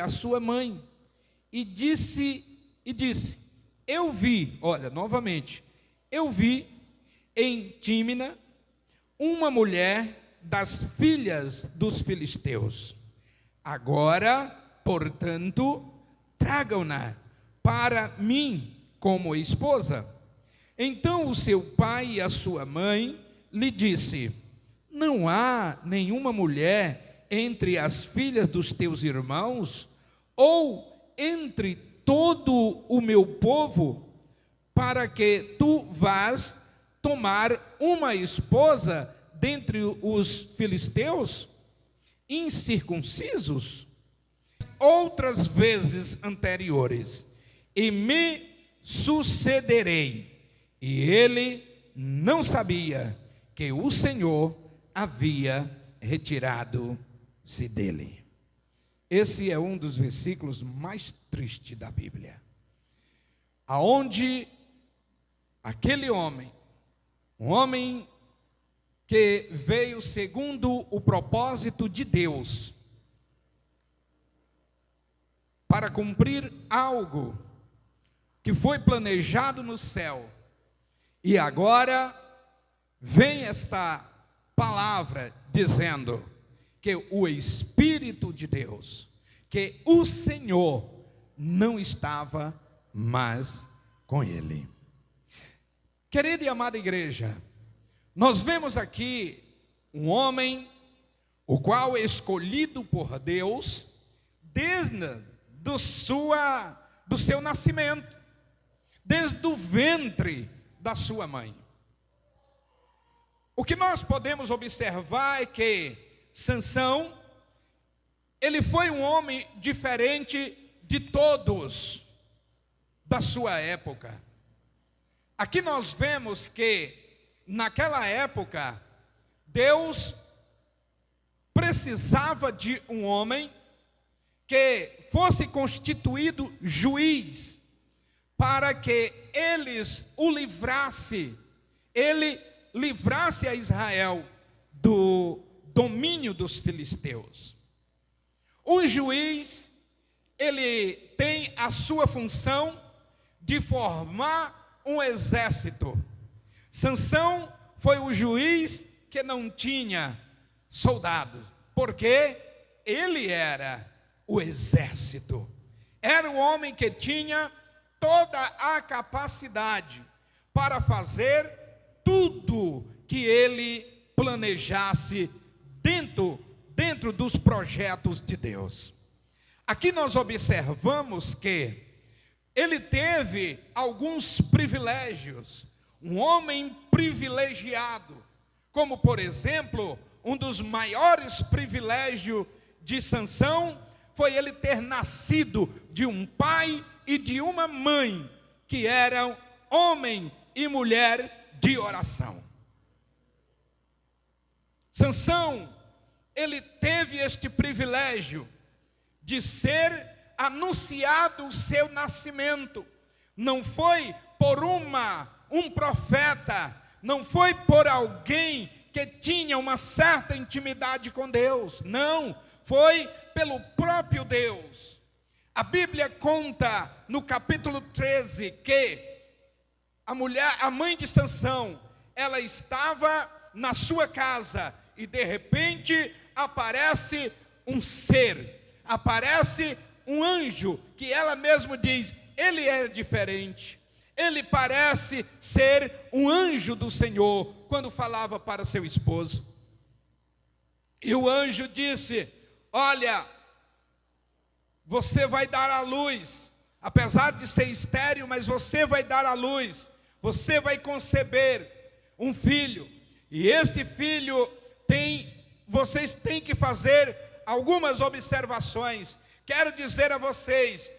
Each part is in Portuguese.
a sua mãe e disse, eu vi, olha, novamente, eu vi em Tímina uma mulher das filhas dos filisteus. Agora, portanto, tragam-na para mim como esposa. Então o seu pai e a sua mãe lhe disse: não há nenhuma mulher entre as filhas dos teus irmãos, ou entre todo o meu povo, para que tu vás tomar uma esposa dentre os filisteus, incircuncisos? Outras vezes anteriores, e me sucederei. E ele não sabia que o Senhor havia retirado-se dele. Esse é um dos versículos mais tristes da Bíblia, aonde aquele homem, um homem que veio segundo o propósito de Deus, para cumprir algo que foi planejado no céu, e agora vem esta palavra dizendo que o Espírito de Deus, que o Senhor não estava mais com ele. Querida e amada igreja, nós vemos aqui um homem, o qual é escolhido por Deus desde do seu nascimento, desde o ventre da sua mãe. O que nós podemos observar é que Sansão, ele foi um homem diferente de todos da sua época. Aqui nós vemos que naquela época Deus precisava de um homem que fosse constituído juiz, para que ele livrasse a Israel do domínio dos filisteus. Um juiz, ele tem a sua função de formar um exército. Sansão foi o juiz que não tinha soldado, porque ele era o exército. Era o homem que tinha toda a capacidade para fazer tudo que ele planejasse dentro dos projetos de Deus. Aqui nós observamos que ele teve alguns privilégios, um homem privilegiado, como por exemplo, um dos maiores privilégios de Sansão foi ele ter nascido de um pai e de uma mãe que eram homem e mulher de oração. Sansão, ele teve este privilégio de ser anunciado o seu nascimento. Não foi por um profeta, não foi por alguém que tinha uma certa intimidade com Deus. Não, foi pelo próprio Deus. A Bíblia conta no capítulo 13 que a mãe de Sansão, ela estava na sua casa e de repente aparece um ser, aparece um anjo que ela mesma diz, ele é diferente. Ele parece ser um anjo do Senhor quando falava para seu esposo. E o anjo disse: olha, você vai dar à luz, apesar de ser estéril, mas você vai dar à luz, você vai conceber um filho, e este filho vocês têm que fazer algumas observações. Quero dizer a vocês,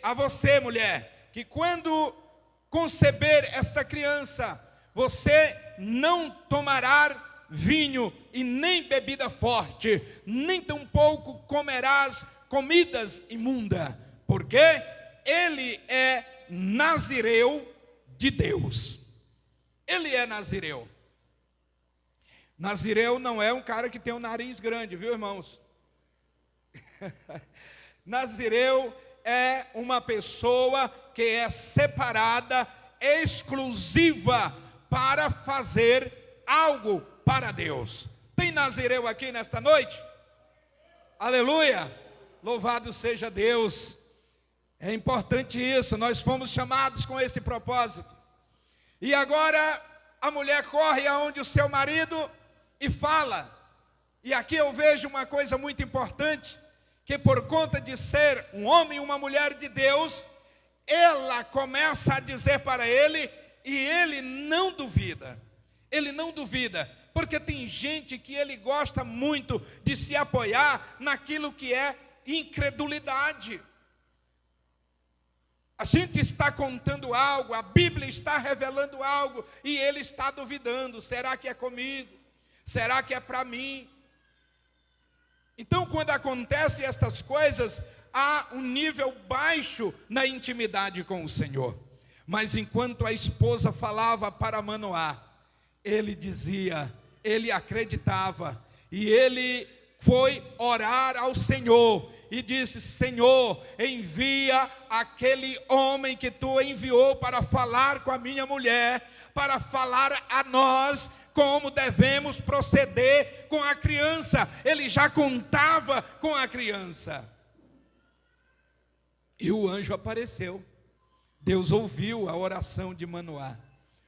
a você mulher, que quando conceber esta criança, você não tomará vinho e nem bebida forte, nem tampouco comerás comidas imundas, porque ele é nazireu de Deus. Ele é nazireu. Nazireu não é um cara que tem um nariz grande, viu, irmãos? Nazireu é uma pessoa que é separada, exclusiva para fazer algo para Deus. Tem nazireu aqui nesta noite? Aleluia! Louvado seja Deus. É importante isso, nós fomos chamados com esse propósito. E agora a mulher corre aonde o seu marido e fala. E aqui eu vejo uma coisa muito importante, que por conta de ser um homem e uma mulher de Deus, ela começa a dizer para ele, e ele não duvida. Ele não duvida, porque tem gente que ele gosta muito de se apoiar naquilo que é incredulidade. A gente está contando algo, a Bíblia está revelando algo, e ele está duvidando, será que é comigo? Será que é para mim? Então, quando acontecem estas coisas, há um nível baixo na intimidade com o Senhor. Mas enquanto a esposa falava para Manoá, ele dizia, ele acreditava, e ele foi orar ao Senhor, e disse, Senhor, envia aquele homem que tu enviou para falar com a minha mulher, para falar a nós como devemos proceder com a criança. Ele já contava com a criança. E o anjo apareceu. Deus ouviu a oração de Manoá.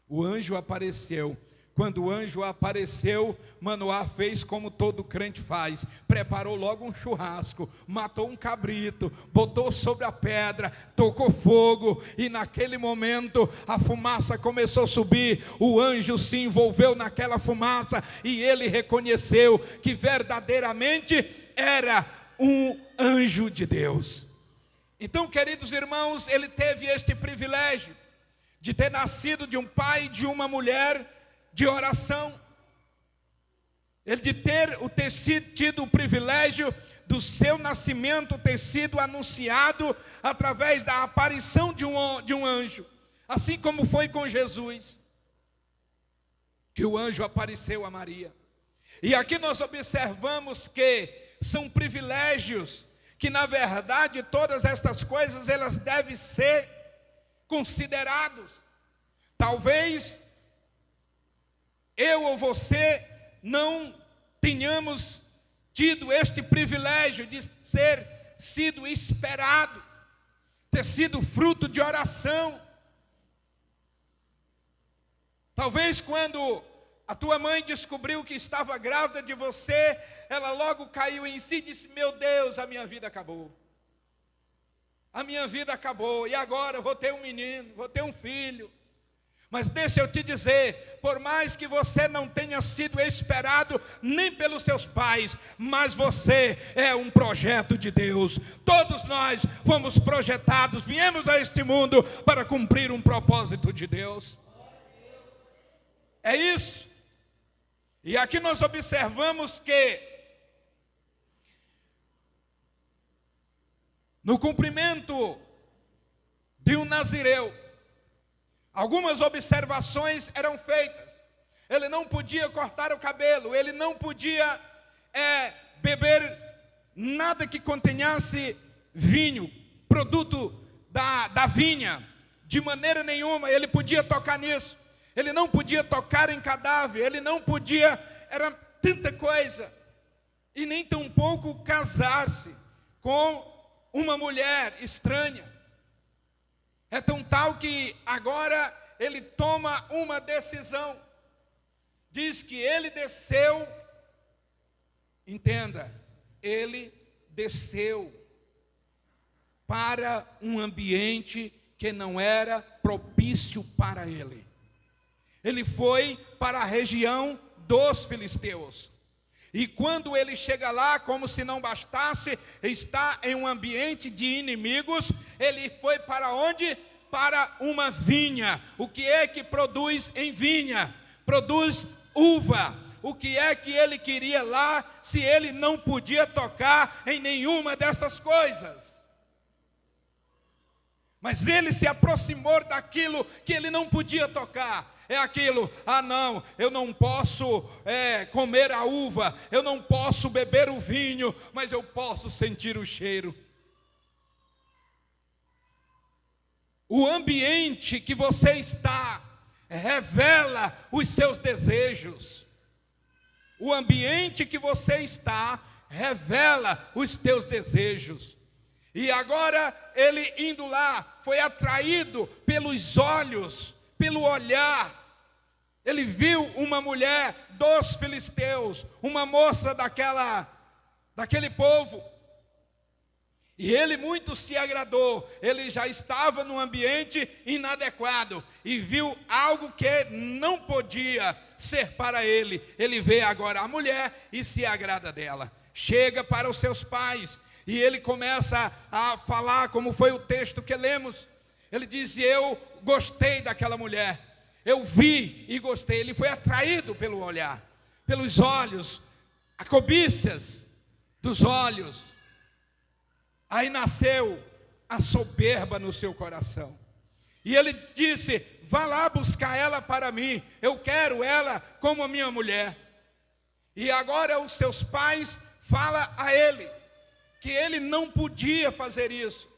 O anjo apareceu. Quando o anjo apareceu, Manoá fez como todo crente faz. Preparou logo um churrasco, matou um cabrito, botou sobre a pedra, tocou fogo. E naquele momento a fumaça começou a subir. O anjo se envolveu naquela fumaça e ele reconheceu que verdadeiramente era um anjo de Deus. Então, queridos irmãos, ele teve este privilégio de ter nascido de um pai e de uma mulher de oração. Ele de ter tido o privilégio do seu nascimento ter sido anunciado através da aparição de um anjo, assim como foi com Jesus, que o anjo apareceu a Maria. E aqui nós observamos que são privilégios, que na verdade todas estas coisas elas devem ser considerados. Talvez eu ou você não tenhamos tido este privilégio de ter sido esperado, ter sido fruto de oração. Talvez quando a tua mãe descobriu que estava grávida de você, ela logo caiu em si e disse, meu Deus, a minha vida acabou. A minha vida acabou, e agora eu vou ter um menino, vou ter um filho. Mas deixa eu te dizer, por mais que você não tenha sido esperado nem pelos seus pais, mas você é um projeto de Deus. Todos nós fomos projetados, viemos a este mundo para cumprir um propósito de Deus. É isso. E aqui nós observamos que no cumprimento de um nazireu, algumas observações eram feitas. Ele não podia cortar o cabelo, ele não podia beber nada que contenhasse vinho, produto da vinha, de maneira nenhuma. Ele podia tocar nisso, ele não podia tocar em cadáver, ele não podia, era tanta coisa. E nem tampouco casar-se com uma mulher estranha. É tão tal que agora ele toma uma decisão. Diz que ele desceu, entenda, ele desceu para um ambiente que não era propício para ele. Ele foi para a região dos filisteus. E quando ele chega lá, como se não bastasse, está em um ambiente de inimigos, ele foi para onde? Para uma vinha. O que é que produz em vinha? Produz uva. O que é que ele queria lá, se ele não podia tocar em nenhuma dessas coisas? Mas ele se aproximou daquilo que ele não podia tocar. É aquilo, não, eu não posso comer a uva, eu não posso beber o vinho, mas eu posso sentir o cheiro. O ambiente que você está revela os seus desejos. O ambiente que você está revela os teus desejos. E agora ele indo lá, foi atraído pelos olhos, pelo olhar. Ele viu uma mulher dos filisteus, uma moça daquele povo. E ele muito se agradou. Ele já estava num ambiente inadequado e viu algo que não podia ser para ele. Ele vê agora a mulher e se agrada dela. Chega para os seus pais e ele começa a falar, como foi o texto que lemos. Ele diz: eu gostei daquela mulher, eu vi e gostei. Ele foi atraído pelo olhar, pelos olhos, a cobiças dos olhos. Aí nasceu a soberba no seu coração. E ele disse: vá lá buscar ela para mim, eu quero ela como a minha mulher. E agora os seus pais falam a ele que ele não podia fazer isso.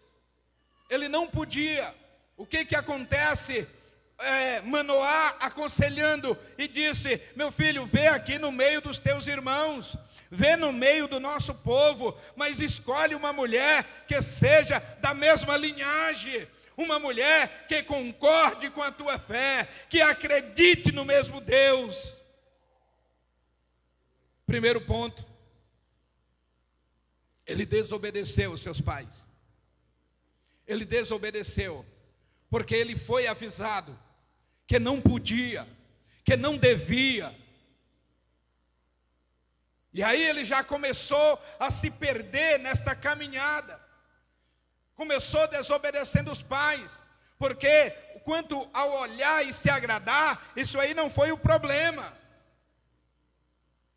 Ele não podia. O que acontece? Manoá aconselhando e disse: meu filho, vê aqui no meio dos teus irmãos, vê no meio do nosso povo, mas escolhe uma mulher que seja da mesma linhagem, uma mulher que concorde com a tua fé, que acredite no mesmo Deus. Primeiro ponto, ele desobedeceu os seus pais. Ele desobedeceu, porque ele foi avisado que não podia, que não devia. E aí ele já começou a se perder nesta caminhada. Começou desobedecendo os pais, porque quanto ao olhar e se agradar, isso aí não foi o problema.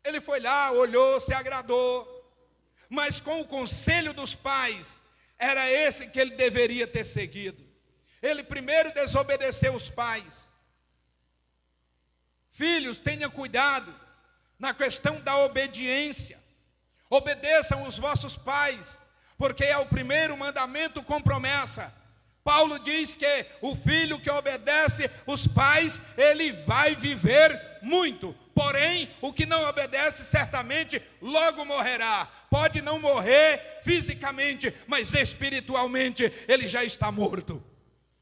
Ele foi lá, olhou, se agradou, mas com o conselho dos pais, era esse que ele deveria ter seguido. Ele primeiro desobedeceu os pais. Filhos, tenham cuidado na questão da obediência. Obedeçam os vossos pais, porque é o primeiro mandamento com promessa. Paulo diz que o filho que obedece os pais, ele vai viver muito. Porém, o que não obedece, certamente logo morrerá. Pode não morrer fisicamente, mas espiritualmente ele já está morto.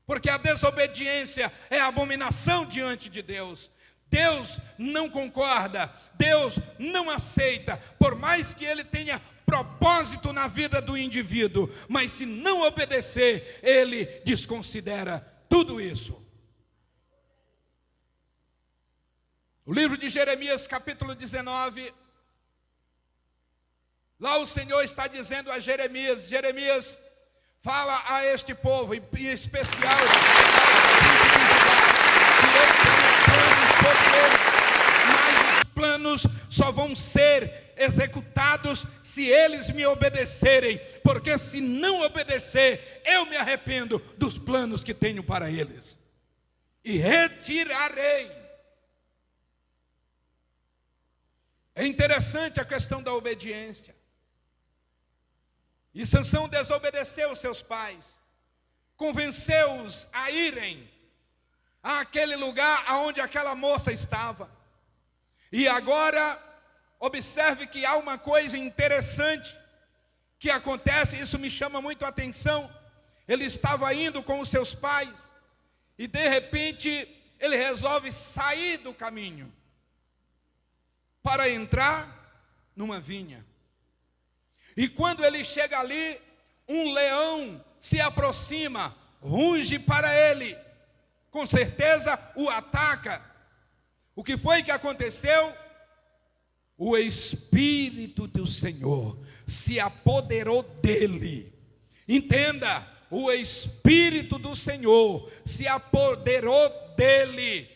Porque a desobediência é abominação diante de Deus. Deus não concorda, Deus não aceita, por mais que ele tenha propósito na vida do indivíduo, mas se não obedecer, ele desconsidera tudo isso. O livro de Jeremias, capítulo 19, lá o Senhor está dizendo a Jeremias: Jeremias, fala a este povo, em especial mas os planos só vão ser executados se eles me obedecerem, porque se não obedecer, eu me arrependo dos planos que tenho para eles, e retirarei. É interessante a questão da obediência. E Sansão desobedeceu os seus pais, convenceu-os a irem àquele lugar aonde aquela moça estava. E agora, observe que há uma coisa interessante que acontece, isso me chama muito a atenção. Ele estava indo com os seus pais, e de repente, ele resolve sair do caminho, para entrar numa vinha. E quando ele chega ali, um leão se aproxima, ruge para ele, com certeza o ataca. O que foi que aconteceu? O Espírito do Senhor se apoderou dele. Entenda, o Espírito do Senhor se apoderou dele.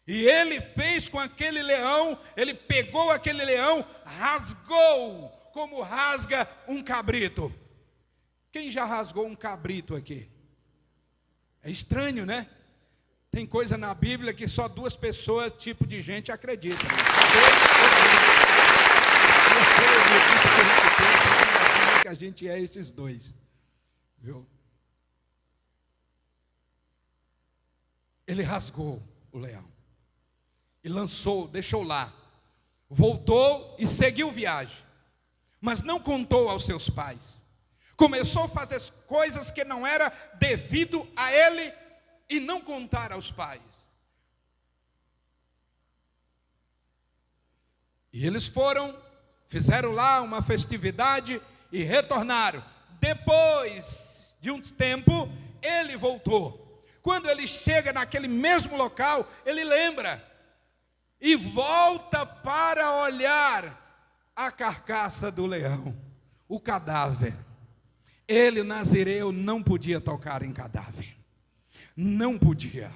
E ele fez com aquele leão, ele pegou aquele leão, rasgou, como rasga um cabrito. Quem já rasgou um cabrito aqui? É estranho, né? Tem coisa na Bíblia que só duas pessoas, tipo de gente, acreditam. Que a gente é esses dois, viu? ele rasgou o leão e lançou, deixou lá. Voltou e seguiu viagem, mas não contou aos seus pais. Começou a fazer coisas que não era devido a ele e não contar aos pais. E eles foram, fizeram lá uma festividade e retornaram. Depois de um tempo, ele voltou. Quando ele chega naquele mesmo local, ele lembra e volta para olhar a carcaça do leão, o cadáver. Ele, nazireu, não podia tocar em cadáver. Não podia.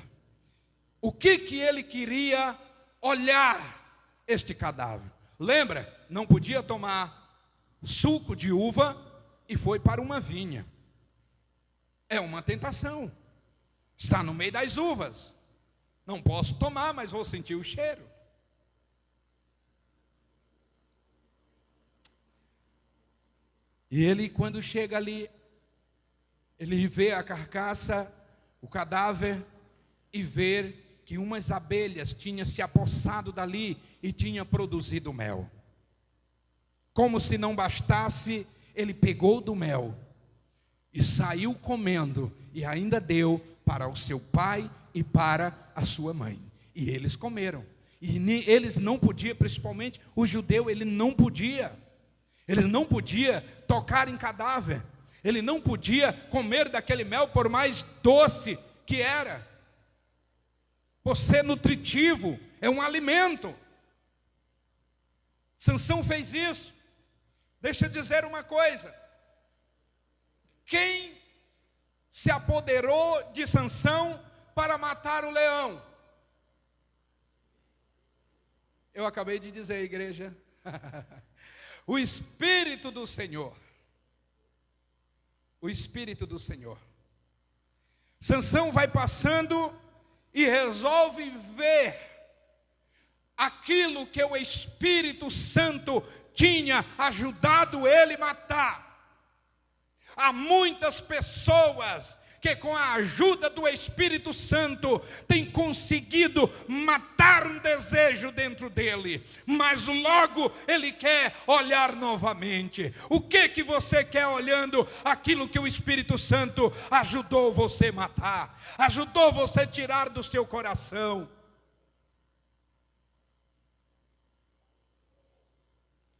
O que ele queria? Olhar este cadáver. Lembra? Não podia tomar suco de uva e foi para uma vinha. É uma tentação. Está no meio das uvas. Não posso tomar, mas vou sentir o cheiro. E ele, quando chega ali, ele vê a carcaça, o cadáver, e vê que umas abelhas tinham se apossado dali e tinham produzido mel. Como se não bastasse, ele pegou do mel e saiu comendo, e ainda deu para o seu pai e para a sua mãe. E eles comeram. E eles não podiam, principalmente o judeu, ele não podia tocar em cadáver. Ele não podia comer daquele mel, por mais doce que era. Por ser nutritivo, é um alimento. Sansão fez isso. Deixa eu dizer uma coisa. Quem se apoderou de Sansão para matar o leão? Eu acabei de dizer, igreja. O Espírito do Senhor. O Espírito do Senhor. Sansão vai passando e resolve ver aquilo que o Espírito Santo tinha ajudado ele a matar. Há muitas pessoas que com a ajuda do Espírito Santo tem conseguido matar um desejo dentro dele, mas logo ele quer olhar novamente. O que você quer olhando aquilo que o Espírito Santo ajudou você a matar, ajudou você a tirar do seu coração?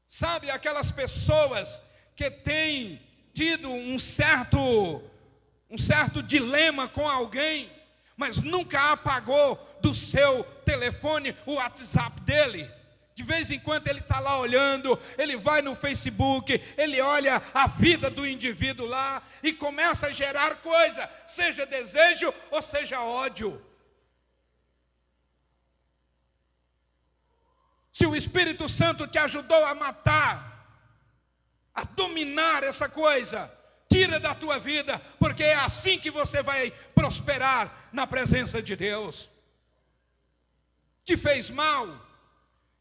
Sabe, aquelas pessoas que têm tido um certo dilema com alguém, mas nunca apagou do seu telefone o WhatsApp dele. De vez em quando ele está lá olhando, ele vai no Facebook, ele olha a vida do indivíduo lá e começa a gerar coisa, seja desejo ou seja ódio. Se o Espírito Santo te ajudou a matar, a dominar essa coisa, tira da tua vida, porque é assim que você vai prosperar na presença de Deus. Te fez mal,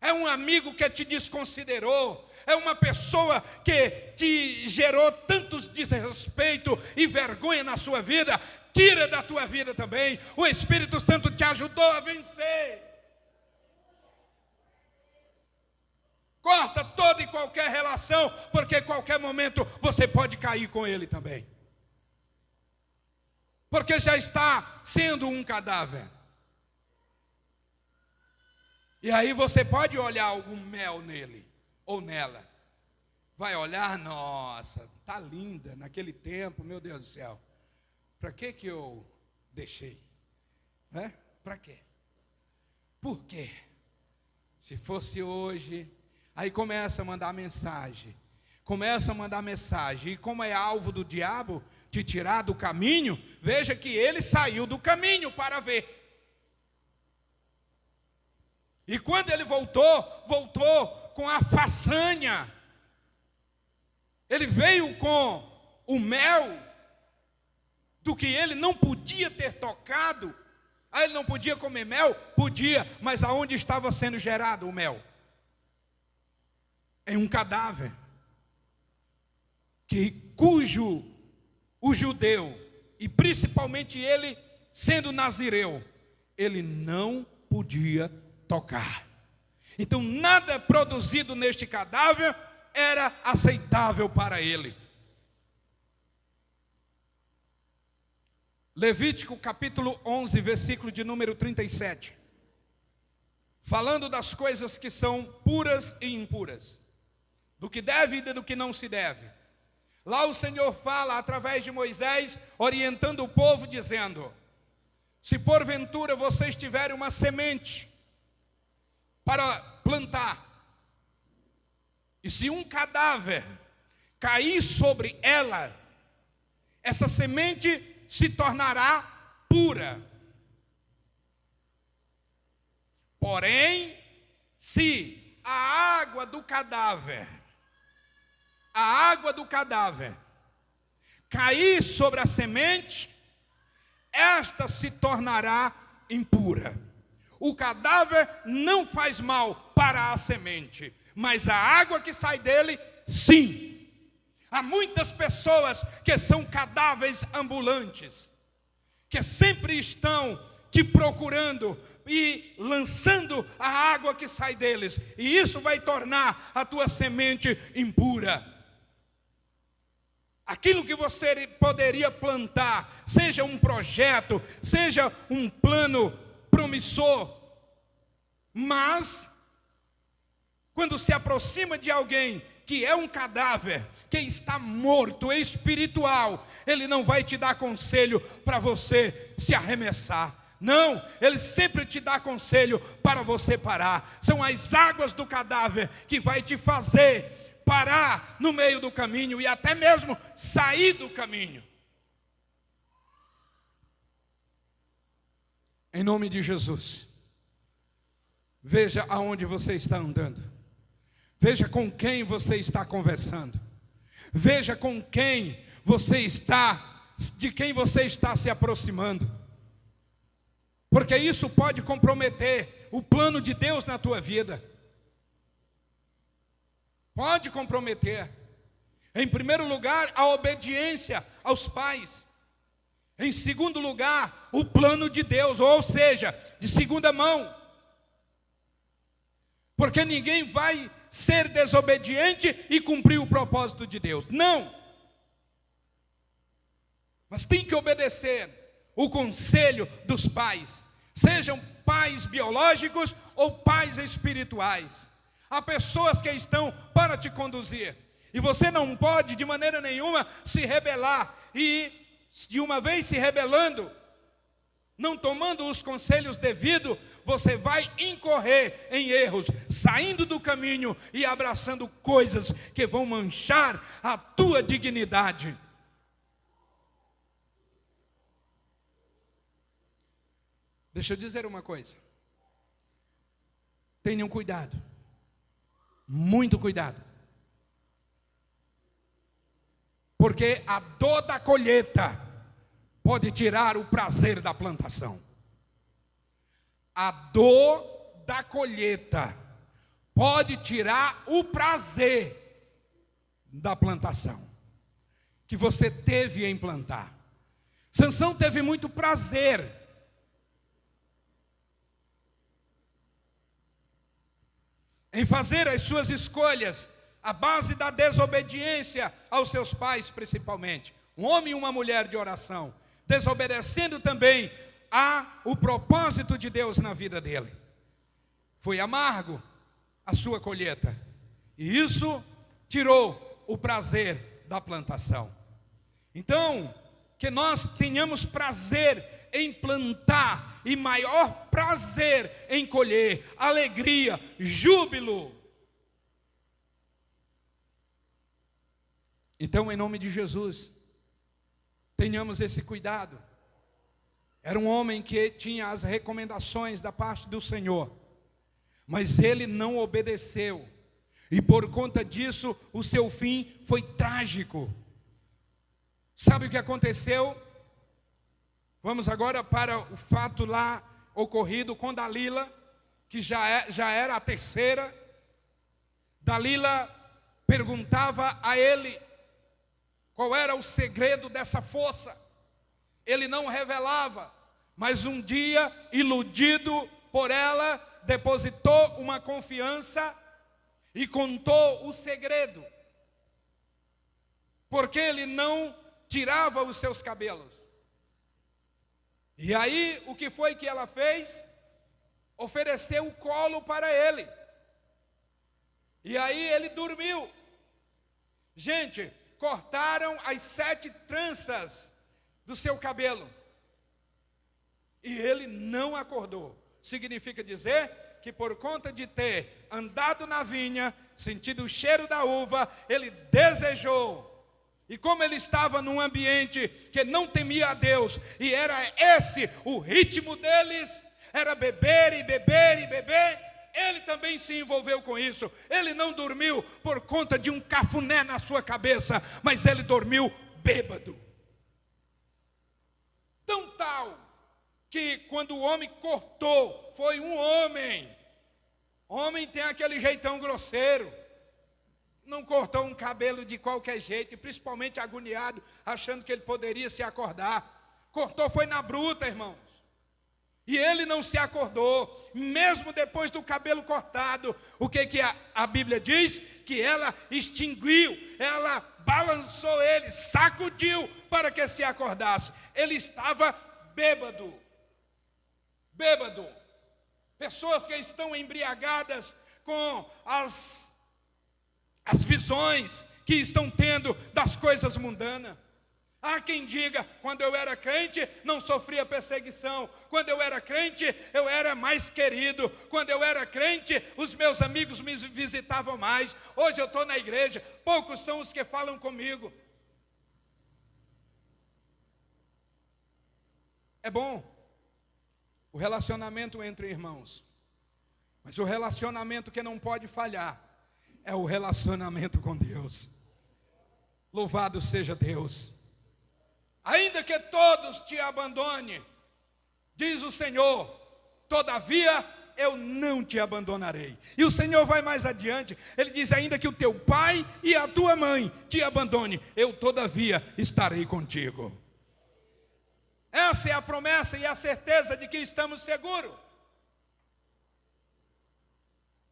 é um amigo que te desconsiderou, é uma pessoa que te gerou tantos desrespeito e vergonha na sua vida, tira da tua vida também. O Espírito Santo te ajudou a vencer. Corta toda e qualquer relação, porque em qualquer momento você pode cair com ele também. Porque já está sendo um cadáver. E aí você pode olhar algum mel nele ou nela. Vai olhar, nossa, tá linda naquele tempo, meu Deus do céu. Para que eu deixei? Para quê? Por quê? Se fosse hoje... Aí começa a mandar mensagem. E como é alvo do diabo, te tirar do caminho, veja que ele saiu do caminho para ver. E quando ele voltou com a façanha. Ele veio com o mel do que ele não podia ter tocado. Ah, ele não podia comer mel? Podia, mas aonde estava sendo gerado o mel? Em um cadáver, cujo o judeu, e principalmente ele sendo nazireu, ele não podia tocar. Então nada produzido neste cadáver era aceitável para ele. Levítico capítulo 11, versículo de número 37. Falando das coisas que são puras e impuras, do que deve e do que não se deve. Lá o Senhor fala através de Moisés, orientando o povo, dizendo: se porventura vocês tiverem uma semente para plantar, e se um cadáver cair sobre ela, essa semente se tornará pura. Porém, se a água do cadáver cair sobre a semente, esta se tornará impura. O cadáver não faz mal para a semente, mas a água que sai dele, sim. Há muitas pessoas que são cadáveres ambulantes, que sempre estão te procurando e lançando a água que sai deles, e isso vai tornar a tua semente impura. Aquilo que você poderia plantar, seja um projeto, seja um plano promissor, mas quando se aproxima de alguém que é um cadáver, que está morto, espiritual, ele não vai te dar conselho para você se arremessar. Não, ele sempre te dá conselho para você parar. São as águas do cadáver que vai te fazer parar no meio do caminho e até mesmo sair do caminho. Em nome de Jesus, veja aonde você está andando. Veja com quem você está conversando. Veja com quem você está, de quem você está se aproximando. Porque isso pode comprometer o plano de Deus na tua vida. Pode comprometer. Em primeiro lugar, a obediência aos pais. Em segundo lugar, o plano de Deus, ou seja, de segunda mão. Porque ninguém vai ser desobediente e cumprir o propósito de Deus. Não. Mas tem que obedecer o conselho dos pais. Sejam pais biológicos ou pais espirituais. Há pessoas que estão para te conduzir. E você não pode de maneira nenhuma se rebelar. E de uma vez se rebelando, não tomando os conselhos devidos, você vai incorrer em erros, saindo do caminho e abraçando coisas que vão manchar a tua dignidade. Deixa eu dizer uma coisa. Tenham cuidado. Muito cuidado. Porque a dor da colheita pode tirar o prazer da plantação. A dor da colheita pode tirar o prazer da plantação que você teve em plantar. Sansão teve muito prazer em fazer as suas escolhas, à base da desobediência aos seus pais principalmente. Um homem e uma mulher de oração, desobedecendo também o propósito de Deus na vida dele. Foi amargo a sua colheita, e isso tirou o prazer da plantação. Então, que nós tenhamos prazer em plantar e maior prazer em colher, alegria, júbilo. Então, em nome de Jesus, tenhamos esse cuidado. Era um homem que tinha as recomendações da parte do Senhor, mas ele não obedeceu, e por conta disso, o seu fim foi trágico. Sabe o que aconteceu? Vamos agora para o fato lá ocorrido com Dalila, que já era a terceira. Dalila perguntava a ele qual era o segredo dessa força. Ele não revelava, Mas um dia, iludido por ela, depositou uma confiança e contou o segredo. Porque ele não tirava os seus cabelos. E aí, o que foi que ela fez? Ofereceu o colo para ele. E aí ele dormiu. Gente, cortaram as 7 tranças do seu cabelo. E ele não acordou. Significa dizer que por conta de ter andado na vinha, sentido o cheiro da uva, ele desejou. E como ele estava num ambiente que não temia a Deus, e era esse o ritmo deles, era beber e beber e beber, ele também se envolveu com isso. Ele não dormiu por conta de um cafuné na sua cabeça, mas ele dormiu bêbado. Tão tal que quando o homem cortou, foi um homem. Homem tem aquele jeitão grosseiro. Não cortou um cabelo de qualquer jeito, e principalmente agoniado, achando que ele poderia se acordar. Cortou foi na bruta, irmãos. E ele não se acordou, mesmo depois do cabelo cortado. O que a Bíblia diz? Que ela extinguiu, ela balançou ele, sacudiu para que se acordasse. Ele estava bêbado. Bêbado. Pessoas que estão embriagadas com as visões que estão tendo das coisas mundanas. Há quem diga, quando eu era crente, não sofria perseguição. Quando eu era crente, eu era mais querido. Quando eu era crente, os meus amigos me visitavam mais. Hoje eu estou na igreja, poucos são os que falam comigo. É bom o relacionamento entre irmãos. Mas o relacionamento que não pode falhar é o relacionamento com Deus. Louvado seja Deus. Ainda que todos te abandonem, diz o Senhor, todavia eu não te abandonarei. E o Senhor vai mais adiante, ele diz, ainda que o teu pai e a tua mãe te abandone, eu todavia estarei contigo. Essa é a promessa e a certeza de que estamos seguros.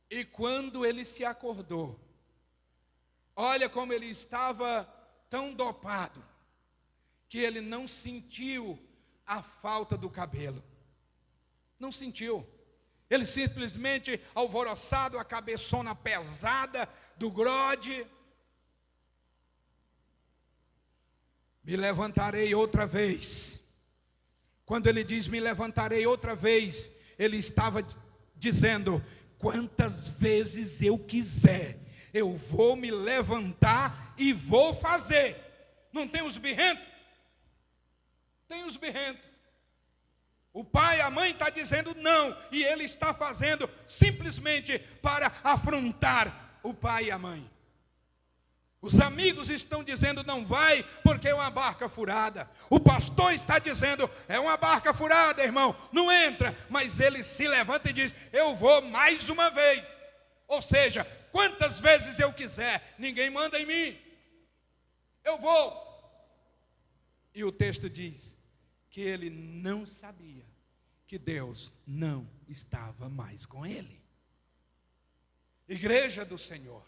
E quando ele se acordou, olha como ele estava tão dopado, que ele não sentiu a falta do cabelo. Não sentiu. Ele simplesmente, alvoroçado, a cabeçona pesada do grode. Me levantarei outra vez. Quando ele diz me levantarei outra vez, ele estava dizendo, quantas vezes eu quiser, eu vou me levantar e vou fazer. Não tem os birrentos? Tem os birrentos. O pai e a mãe estão dizendo não, e ele está fazendo simplesmente para afrontar o pai e a mãe. Os amigos estão dizendo não vai, porque é uma barca furada. O pastor está dizendo, é uma barca furada, irmão, não entra. Mas ele se levanta e diz, eu vou mais uma vez. Ou seja, quantas vezes eu quiser, ninguém manda em mim. Eu vou. E o texto diz que ele não sabia que Deus não estava mais com ele. Igreja do Senhor,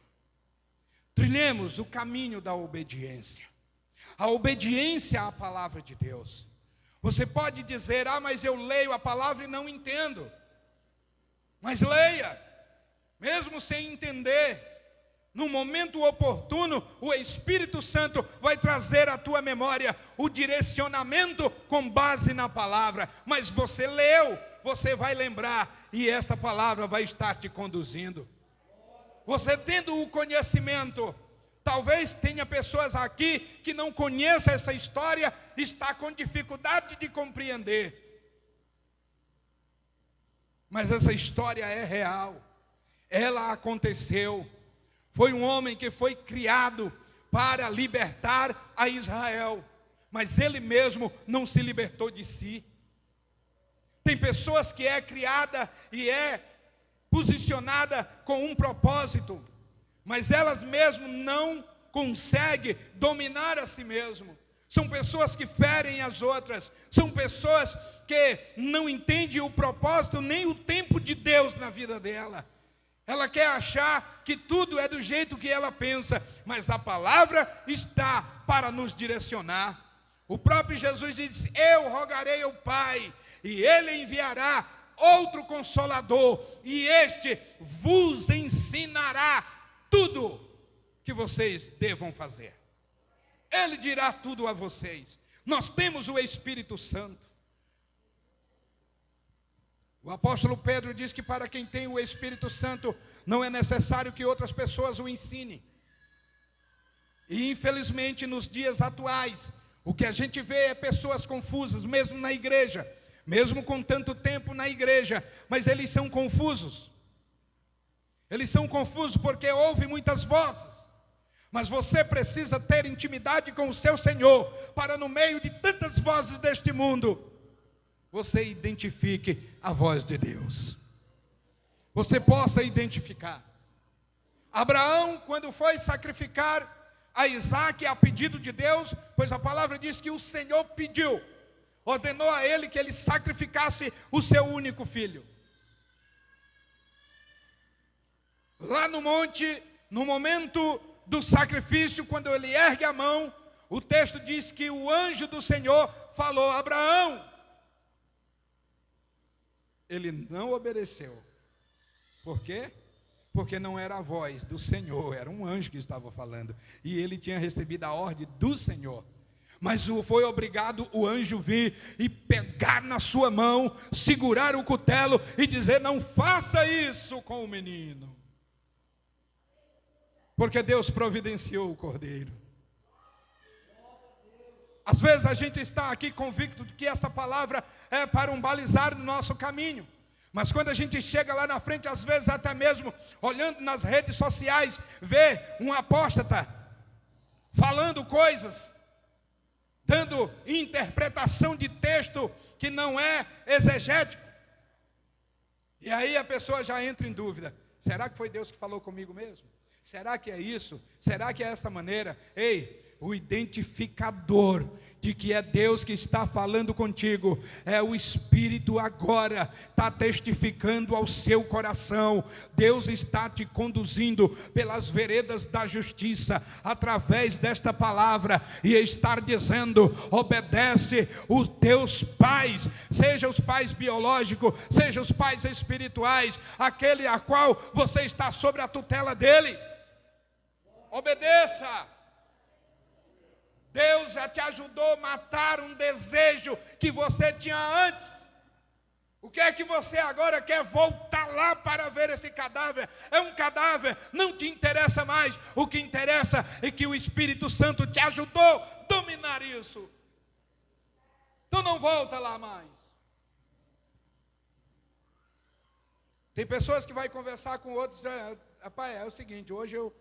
trilhemos o caminho da obediência. A obediência à palavra de Deus. Você pode dizer, mas eu leio a palavra e não entendo. Mas leia, mesmo sem entender. No momento oportuno, o Espírito Santo vai trazer à tua memória o direcionamento com base na palavra. Mas você leu, você vai lembrar, e esta palavra vai estar te conduzindo. Você tendo o conhecimento, talvez tenha pessoas aqui que não conheçam essa história, está com dificuldade de compreender. Mas essa história é real, ela aconteceu. Foi um homem que foi criado para libertar a Israel, mas ele mesmo não se libertou de si. Tem pessoas que é criada e é posicionada com um propósito, mas elas mesmo não conseguem dominar a si mesmo. São pessoas que ferem as outras. São pessoas que não entendem o propósito nem o tempo de Deus na vida dela. Ela quer achar que tudo é do jeito que ela pensa, mas a palavra está para nos direcionar. O próprio Jesus disse: eu rogarei ao Pai, e Ele enviará outro Consolador, e este vos ensinará tudo que vocês devam fazer. Ele dirá tudo a vocês. Nós temos o Espírito Santo. O apóstolo Pedro diz que para quem tem o Espírito Santo, não é necessário que outras pessoas o ensinem. E infelizmente nos dias atuais, o que a gente vê é pessoas confusas, mesmo na igreja, mesmo com tanto tempo na igreja, mas eles são confusos. Eles são confusos porque ouvem muitas vozes. Mas você precisa ter intimidade com o seu Senhor, para no meio de tantas vozes deste mundo, você identifique a voz de Deus. Você possa identificar. Abraão, quando foi sacrificar a Isaque a pedido de Deus, pois a palavra diz que o Senhor pediu, ordenou a ele que ele sacrificasse o seu único filho. Lá no monte, no momento do sacrifício, quando ele ergue a mão, o texto diz que o anjo do Senhor falou: Abraão. Ele não obedeceu. Por quê? Porque não era a voz do Senhor, era um anjo que estava falando, e ele tinha recebido a ordem do Senhor. Mas foi obrigado o anjo vir e pegar na sua mão, segurar o cutelo e dizer: não faça isso com o menino. Porque Deus providenciou o cordeiro. Às vezes a gente está aqui convicto de que essa palavra é para um balizar no nosso caminho. Mas quando a gente chega lá na frente, às vezes até mesmo olhando nas redes sociais, vê um apóstata falando coisas, dando interpretação de texto que não é exegético. E aí a pessoa já entra em dúvida: será que foi Deus que falou comigo mesmo? Será que é isso? Será que é essa maneira? Ei, o identificador de que é Deus que está falando contigo é o Espírito agora, está testificando ao seu coração. Deus está te conduzindo pelas veredas da justiça, através desta palavra, e estar dizendo: obedece os teus pais, seja os pais biológicos, seja os pais espirituais, aquele a qual você está sobre a tutela dele. Obedeça. Deus já te ajudou a matar um desejo que você tinha antes. O que é que você agora quer voltar lá para ver esse cadáver? É um cadáver, não te interessa mais. O que interessa é que o Espírito Santo te ajudou a dominar isso. Então não volta lá mais. Tem pessoas que vai conversar com outros: rapaz, é o seguinte, hoje eu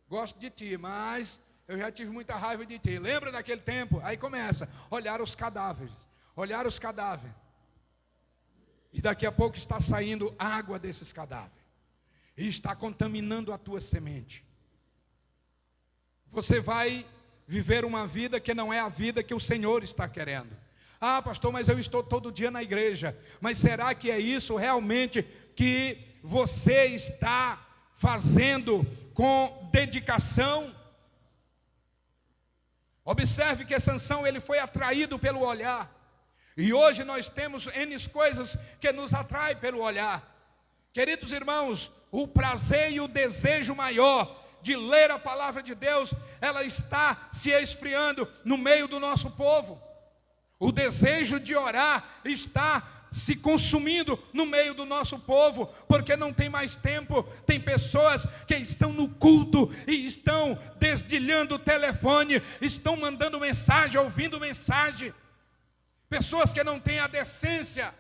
gosto de ti, mas eu já tive muita raiva de ti. Lembra daquele tempo? Aí começa a olhar os cadáveres. Olhar os cadáveres. E daqui a pouco está saindo água desses cadáveres. E está contaminando a tua semente. Você vai viver uma vida que não é a vida que o Senhor está querendo. Ah, pastor, mas eu estou todo dia na igreja. Mas será que é isso realmente que você está fazendo com dedicação? Observe que Sansão, ele foi atraído pelo olhar. E hoje nós temos N coisas que nos atraem pelo olhar. Queridos irmãos, o prazer e o desejo maior de ler a palavra de Deus, ela está se esfriando no meio do nosso povo. O desejo de orar está se consumindo no meio do nosso povo, porque não tem mais tempo. Tem pessoas que estão no culto e estão desdilhando o telefone, estão mandando mensagem, ouvindo mensagem. Pessoas que não têm a decência.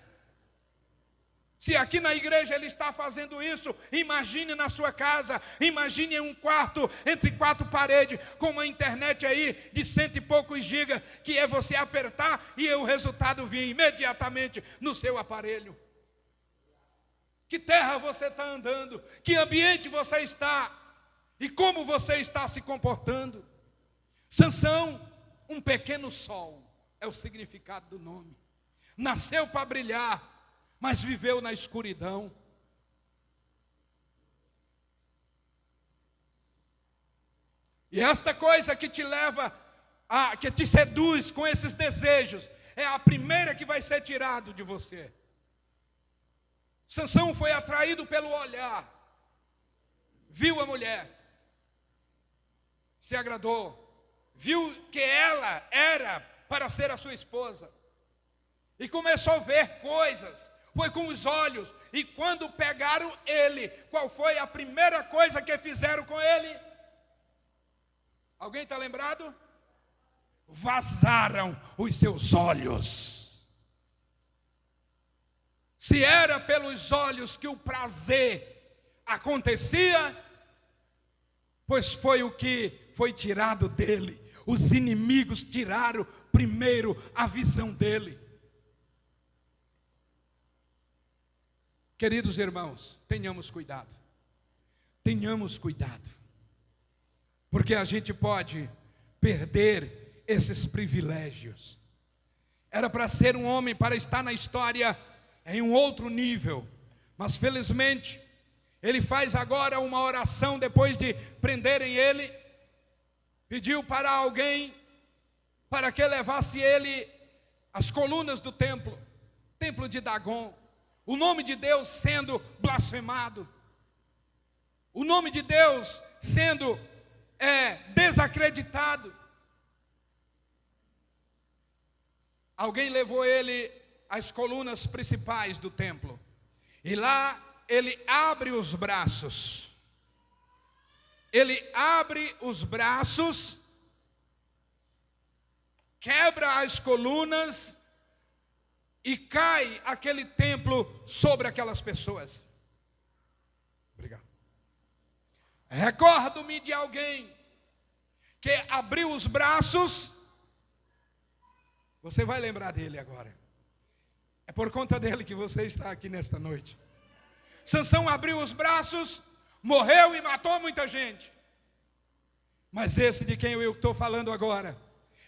Se aqui na igreja ele está fazendo isso, imagine na sua casa, imagine em um quarto entre 4 paredes, com uma internet aí de 100 e poucos gigas, que é você apertar e o resultado vir imediatamente no seu aparelho. Que terra você está andando? Que ambiente você está? E como você está se comportando? Sansão, um pequeno sol, é o significado do nome. Nasceu para brilhar, mas viveu na escuridão. E esta coisa que te leva, que te seduz com esses desejos, é a primeira que vai ser tirado de você. Sansão foi atraído pelo olhar, viu a mulher, se agradou, viu que ela era para ser a sua esposa, e começou a ver coisas, foi com os olhos, e quando pegaram ele, qual foi a primeira coisa que fizeram com ele? Alguém está lembrado? Vazaram os seus olhos. Se era pelos olhos que o prazer acontecia, pois foi o que foi tirado dele. Os inimigos tiraram primeiro a visão dele. Queridos irmãos, tenhamos cuidado. Tenhamos cuidado. Porque a gente pode perder esses privilégios. Era para ser um homem, para estar na história em um outro nível. Mas felizmente, ele faz agora uma oração depois de prenderem ele. Pediu para alguém, para que levasse ele às colunas do templo. Templo de Dagon. O nome de Deus sendo blasfemado. O nome de Deus sendo desacreditado. Alguém levou ele às colunas principais do templo. E lá ele abre os braços. Ele abre os braços, quebra as colunas e cai aquele templo sobre aquelas pessoas. Obrigado. Recordo-me de alguém que abriu os braços. Você vai lembrar dele agora. É por conta dele que você está aqui nesta noite. Sansão abriu os braços, morreu e matou muita gente. Mas esse de quem eu estou falando agora,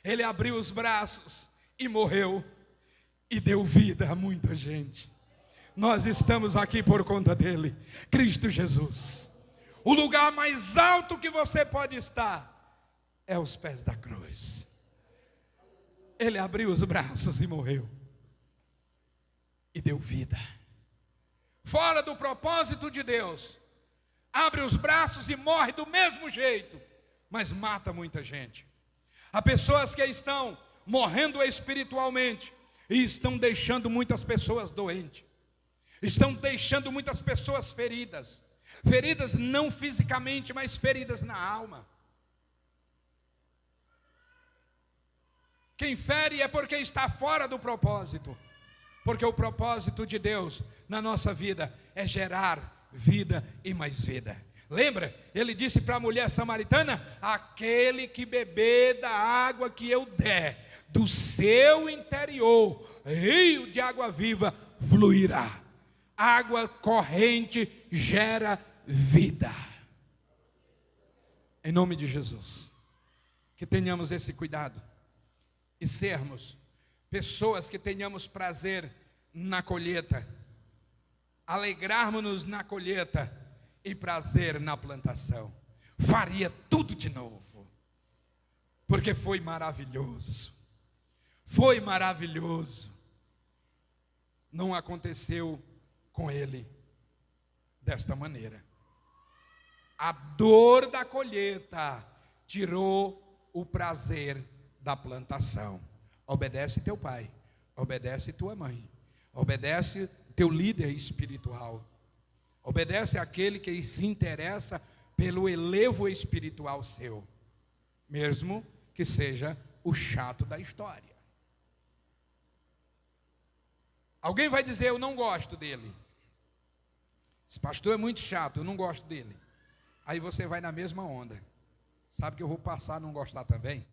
ele abriu os braços e morreu e deu vida a muita gente. Nós estamos aqui por conta dele, Cristo Jesus. O lugar mais alto que você pode estar é aos pés da cruz. Ele abriu os braços e morreu. E deu vida. Fora do propósito de Deus. Abre os braços e morre do mesmo jeito. Mas mata muita gente. Há pessoas que estão morrendo espiritualmente. E estão deixando muitas pessoas doentes. Estão deixando muitas pessoas feridas. Feridas não fisicamente, mas feridas na alma. Quem fere é porque está fora do propósito. Porque o propósito de Deus na nossa vida é gerar vida e mais vida. Lembra? Ele disse para a mulher samaritana: aquele que beber da água que eu der, do seu interior, rio de água viva fluirá. Água corrente gera vida. Em nome de Jesus, que tenhamos esse cuidado e sermos pessoas que tenhamos prazer na colheita, alegrarmos-nos na colheita e prazer na plantação. Faria tudo de novo, porque foi maravilhoso. Foi maravilhoso. Não aconteceu com ele desta maneira. A dor da colheita tirou o prazer da plantação. Obedece teu pai, obedece tua mãe, obedece teu líder espiritual, obedece aquele que se interessa pelo elevo espiritual seu, mesmo que seja o chato da história. Alguém vai dizer: eu não gosto dele. Esse pastor é muito chato, eu não gosto dele. Aí você vai na mesma onda. Sabe que eu vou passar a não gostar também?